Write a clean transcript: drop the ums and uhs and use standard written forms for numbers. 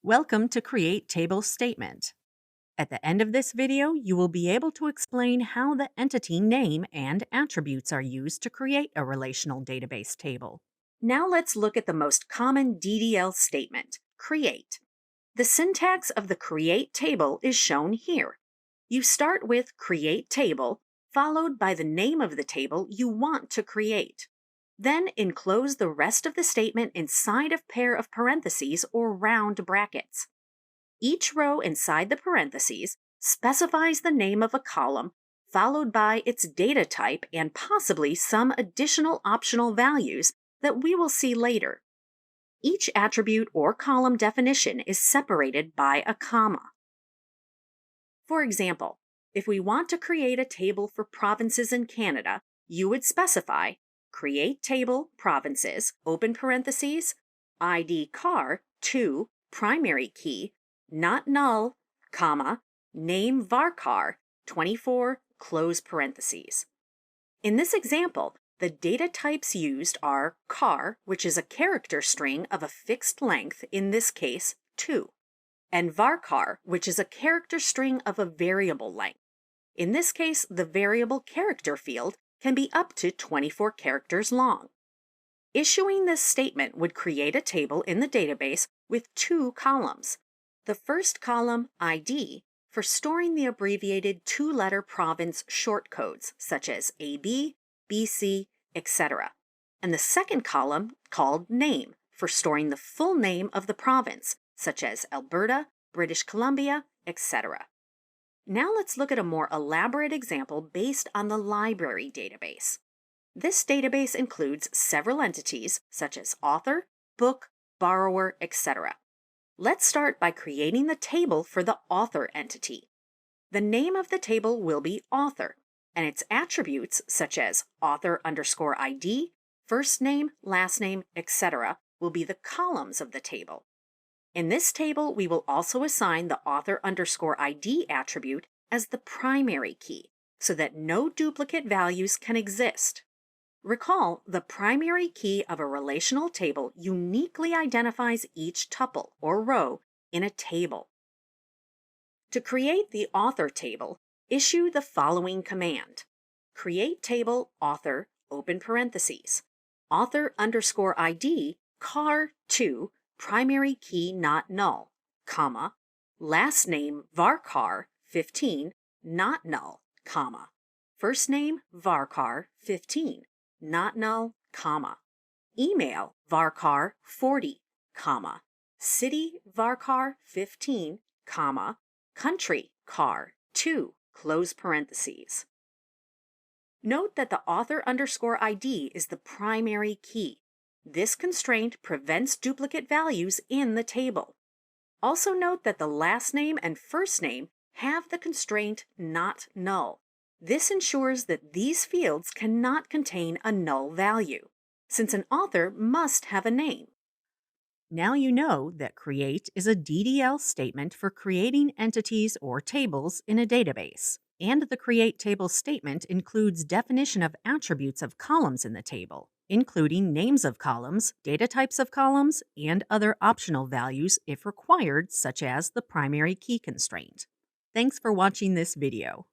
Welcome to Create Table Statement. At the end of this video, you will be able to explain how the entity name and attributes are used to create a relational database table. Now let's look at the most common DDL statement, create. The syntax of the create table is shown here. You start with create table, followed by the name of the table you want to create. Then enclose the rest of the statement inside a pair of parentheses or round brackets. Each row inside the parentheses specifies the name of a column, followed by its data type and possibly some additional optional values that we will see later. Each attribute or column definition is separated by a comma. For example, if we want to create a table for provinces in Canada, you would specify create table provinces, open parentheses, ID car, 2, primary key, not null, comma, name varchar, 24, close parentheses. In this example, the data types used are car, which is a character string of a fixed length, in this case, 2, and varchar, which is a character string of a variable length. In this case, the variable character field can be up to 24 characters long. Issuing this statement would create a table in the database with two columns. The first column, ID, for storing the abbreviated two-letter province shortcodes, such as AB, BC, etc. And the second column, called name, for storing the full name of the province, such as Alberta, British Columbia, etc. Now let's look at a more elaborate example based on the library database. This database includes several entities such as author, book, borrower, etc. Let's start by creating the table for the author entity. The name of the table will be author, and its attributes such as author_ID, first name, last name, etc. will be the columns of the table. In this table, we will also assign the author_ID attribute as the primary key, so that no duplicate values can exist. Recall, the primary key of a relational table uniquely identifies each tuple or row in a table. To create the author table, issue the following command. Create table author, open parentheses, author_ID, car2, primary key not null, comma, last name varchar, 15, not null, comma, first name varchar, 15, not null, comma, email varchar, 40, comma, city varchar, 15, comma, country car, 2, close parentheses. Note that the author_ID is the primary key. This constraint prevents duplicate values in the table. Also note that the last name and first name have the constraint not null. This ensures that these fields cannot contain a null value, since an author must have a name. Now you know that create is a DDL statement for creating entities or tables in a database. And the create table statement includes definition of attributes of columns in the table, including names of columns, data types of columns, and other optional values if required, such as the primary key constraint. Thanks for watching this video.